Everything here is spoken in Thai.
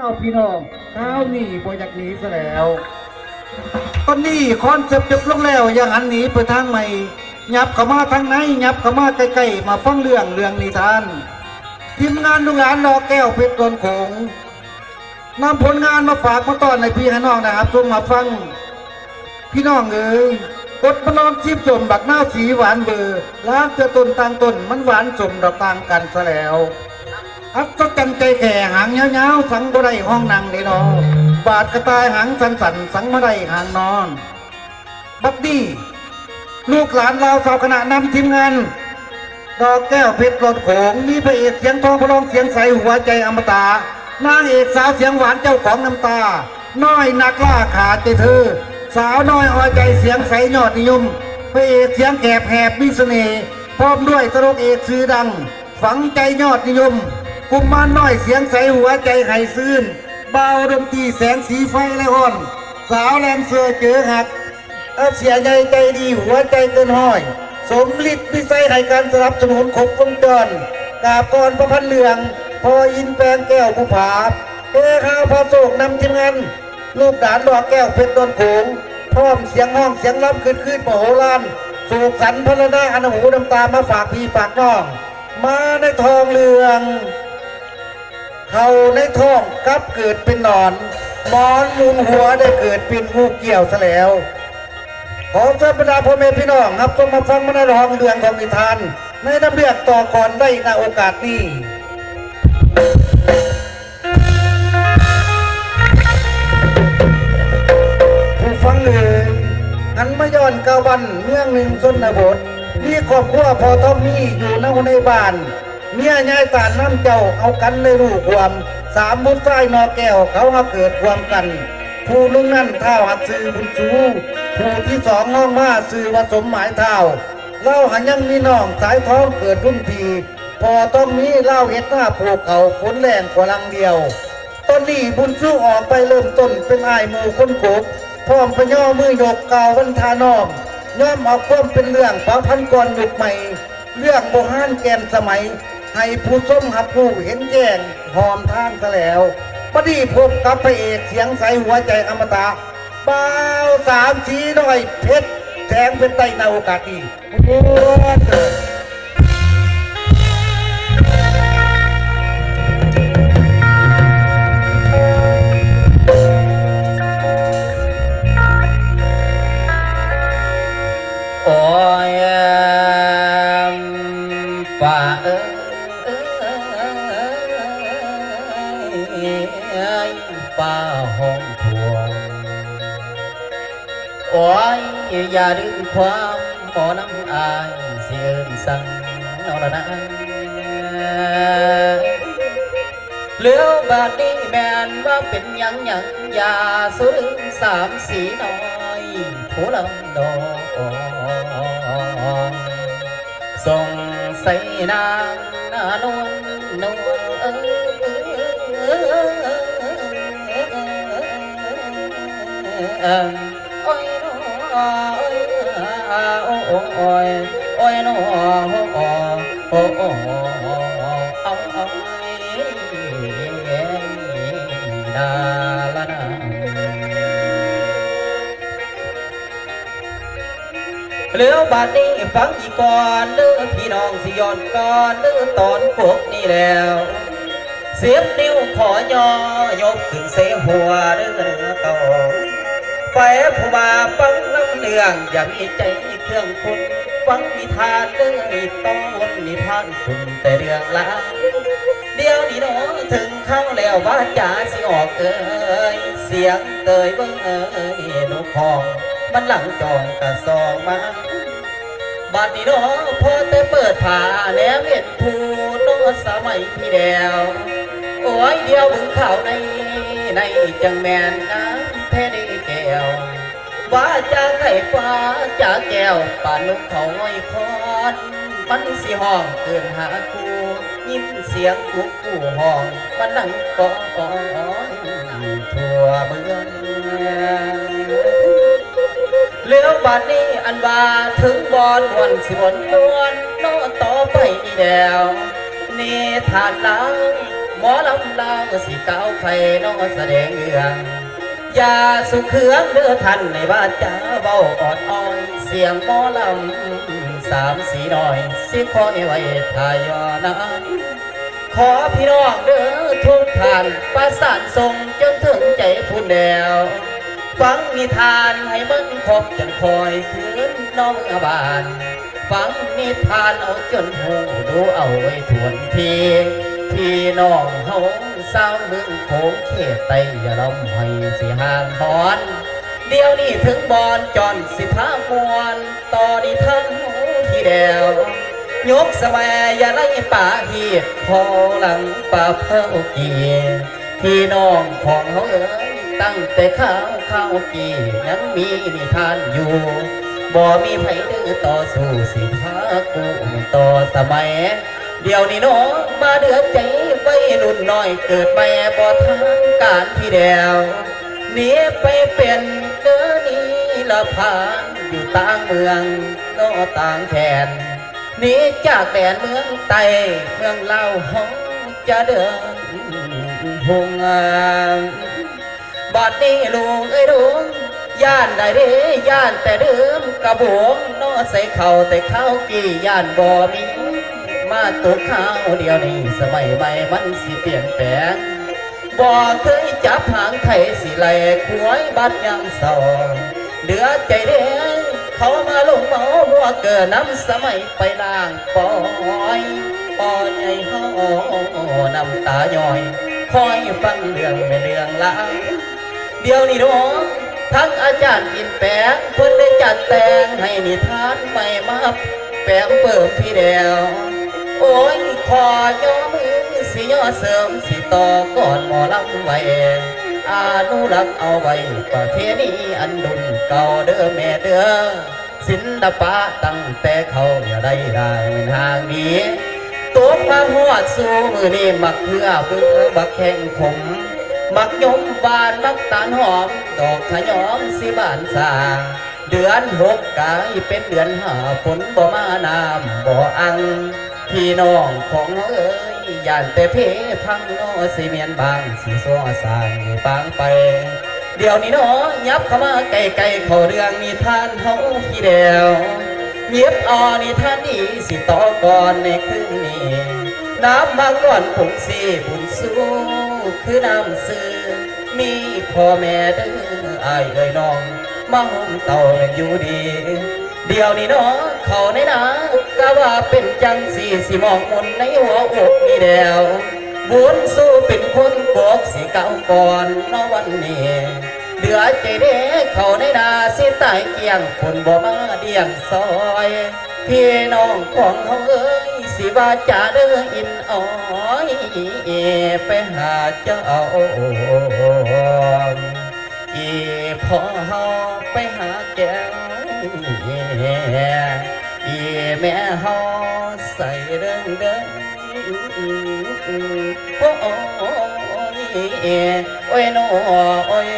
เอาพี่น้องข้าวนี่บ่อยากหนีซะแล้วตอนนี้คอนเซปต์จบลงแล้วอย่างอันหนีไปทางใหม่ยับเข้ามาทางไหนยับเข้ามาใกล้ๆมาฟังเรื่องนิทานทีมงานลูกหลานรอแก้วเพชรโกนโขงนำผลงานมาฝากมาต้อนในพี่ให้น้องนะครับชมมาฟังพี่น้องเอ๋ยกดมาลองชิมสมบักหน้าสีหวานเบอร์ล้างเจอต้นต่างต้นมันหวานสมดอกต่างกันซะแล้วอัศจรรย์ใจแก่หางเงาๆสังบ่ได้ห้องนั่งได้นอบาดกระต่ายหางสันสังบ่ได้หางนอนบัดนี้ลูกหลานเราสาวคณะนำทีมงานดอกแก้วเพชรโกนโขงมีพระเอกเสียงทองพระรองเสียงใสหัวใจอมตะนางเอกสาวเสียงหวานเจ้าของน้ำตาน้อยนักล่าขาใจเธอสาวน้อยอ้อยใจเสียงใสยอดนิยมพระเอกเสียงแหบมีเสน่ห์พร้อมด้วยตลกเอกชื่อดังฝังใจยอดนิยมกุมารน้อยเสียงใสหัวใจไห้ซื่นเบาดนตรีแสงสีไฟและอ่อนสาวแลมเสือเจอหักเสียใหญ่ใจดีหัวใจเกินห้อยสมฤทธิ์วิสัยในการสนับสนุนครบวงจรกาบกรประพันธ์เหลืองพออินแปลงแก้วผู้ผาเอ้ข้าวพอโศกนำทีมงานลูกหลานดอกแก้วเพชรโกนโขงพร้อมเสียงห้องเสียงล้ำขึ้นมโหฬารโศกสันพระนาอหูน้ำตามาฝากพี่ฝากน้องมาในทองเหลืองเขาในท้องกับเกิดเป็นหนอนหมอนมุนหัวได้เกิดเป็นงูเกี่ยวซะแล้วขอเชิญบรรดาพ่อแม่พี่น้องครับจงมาฟังมโนร้องเรื่องของนิทานในน้ำเรียกต่อก่อนได้ในโอกาสนี้ผู้ฟังเลยหันมาย้อนกาวันเมืองหนึ่งชนบทมีครอบครัวพอทอมมี่อยู่ในบ้านเมียยายตาน้ำเจ้าเอากันเลยลูกความสามมุดไส้นอแก้วเขามาเกิดความกันผู้ลุงนั่นเท้าหัดซื้อบุญชูผู้ที่สองน้องมาซื้อว่าสมหมายเท้าเล่าหันยังมีน้องสายท้องเกิดรุ่นพีพอต้องมีเล่าเห็ดหน้าผูกเขาฝนแรงกว่าลังเดียวต้นนี้บุญชูออกไปเริ่มต้นเป็นไอ้หมู่คนโขกพร้อมพย่อมือยกกาววันทานอมย่อมเอาความเป็นเรื่องฝังพันกรยุคใหม่เรื่องโบราณแกนสมัยให้ผู้ส้มหับผู้เห็นแจ้งหอมทางซะแล้วพอดีพบกับพระเอกเสียงใสหัวใจอมตะบ่าวสามสีน้อยเพชรแทงเป็นไตในโอกาสนี้โอ้ยป่าป่าห้องทวงโอ้ยอย่าดึงความหมอน้ำอายเสียงสั่งนอนนะเหลือบาดนี้แมนว่าเป็นยังอย่าสุดสามสีน้อยผู้ลำดอกส่งใส่นางนวลโอ้ยโอ้ยโอ้ยโอ้ยโอ้ดาละนาเหลือบาดนี้ฟังอีกก่อนเด้อพี่น้องสิย้อนก่อนเด้อตอนพวกนี้แล้วเสียบนิ้วขอยอยกขึ้นเสหัวเด้อเก่าไฟผู้บ่าฟังน้ำเนืองอย่ามีใจเครื่องคุณฟังนิทานเด้อต้นนิทานคุณแต่เรื่องละเดี๋ยวนี้น้องถึงเข้าแล้วว่าจ๋าสิออกเสียงเตยเบิ้งนกของมันหลังจองกระซองมาบาดนี้น้องพอแต่เปิดผ้าแนวเห็นผู้น้องสมัยพี่แดวโอ้ยเดียวบึงข่าวในจังแมนน้ำแท้ในแก้วว่าจะไข่ฟ้าจะแก้วป่านุกเขาอ้อยคอนมันสิห้องเกินหาคูยินเสียงกุ๊กกูห้องมันนั่งก้อนทั่วเมืองเหลือบาดนี้อันว่าถึงบอนวันสิบนนวลโนต่อไปนี่แล้วนี่ทานล้าง หมอลำลาวสิเก้าไฟน้องแสดงเรื่องอย่าสุขเครื่องเด้อท่านในบ้านจ้าเบาอ่อนอ้อยเสียงหมอลำสามสีหน่อยสิคอยไว้ทายอนะขอพี่น้องเด้อทุกท่านประสานส่งจนถึงใจพูนแนวฟังนิทานให้มันครบจนคอยคืนน้องอาบานฟังนิทานเอาจนหูดูเอาไว้ทวนทีพี่น้องเฮาสาวเมืองโขงเขตไตอย่าลำให้สิห่างหอนเดี๋ยวนี้ถึงบอนจอนสิพามวนต่อนิทานหูที่แดวยกสมัยอย่าไล่ป่าเหียดคอหลังป่าเพ้าเกียพี่น้องของเขาเอ๋ยตั้งแต่ข้าวกียังมีนิทานอยู่บ่มีไผดื้อต่อสู้สิพากูต่อสมัยเดี๋ยวนี้น้องมาเดือดใจไว้รุ่นน้อยเกิดไปบ่ทางการที่เดียวหนีไปเป็นเดินนี้ละพานอยู่ต่างเมืองโนต่างแขนหนีจากแดนเมืองไตเมืองเล่าห้องจะเดินหงบัดนี้ลุงเอ้ยลุงย่านได้เด้ย่านแต่เดิมกระบวงนอใส่เข่าแต่ข้าวกี่ย่านบ่มีมาตกข้าวเดียวนี้สมัยใหม่มันสิเปลี่ยนแปลงบ่เคยจับหางไทยสิไหลขวยบัดยามเศร้าเดือดใจเด้เขามาลงเมาหัวเกิดน้ำสมัยไปล่างปอยปอยไอ้ห่อน้ำตาย่อยคอยฟังเรื่องไม่เรื่องลางเดี๋ยวนี้น้องทั้งอาจารย์อินแปงเพิ่นได้จัดแต่งให้นิทานใหม่มาแปมเปิมพี่เดียวโอ้ยขอย่อมือสิย่อเสริมสิต่อก่อนหมอลำไว้อนุรักษ์เอาไว้ประเพณีอันดุลเก่าเด้อแม่เด้อศิลปะตั้งแต่เขาอย่าได้ด่างเป็นห่างนี้ตัวมาหัวสู่มือนี่มักเพื่อเพื่อบักแข่งขมมักยมบานมักตาลหอมดอกขยอมสิบานสาเดือนหกกายเป็นเดือนหาฝนบ่มาน้ำบ่อังพี่น้องของเอ้ยย่านแต่เพพังน้อสิเมียนบางสิซ้อสร้างปางไปเดี๋ยวนี้น้อยับเข้ามาไกลๆเขาเรื่องนิทานเฮาพี่เดียวเย็บอ่อนิทานนี้สิต่อก่อนในคืนนี้น้ำมาก่อนผงสีบุญสู้คือน้ำซื้อมีพ่อแม่เด้ออายเอ้ยน้องมาห่มเต่าอยู่ดีเดี๋ยวนี้น้องเขาในนาก็ว่าเป็นจังสีสิมองมนในหัวอกมีแดวบุญสู้เป็นคนกอกสิเก่าก่อนน้อวันนี้เดือใจเด้เขาในนาสิตายเกียงคนบ่มาเดียงซอยพี่น้องของเขาเอ้ยสิว่าจะเด้ออินอ้อยไปหาเจ้าอีพ่อเฮาไปหาแก้วอีแม่เฮาใส่เดินโอ้ยโอ้ยโอ้ย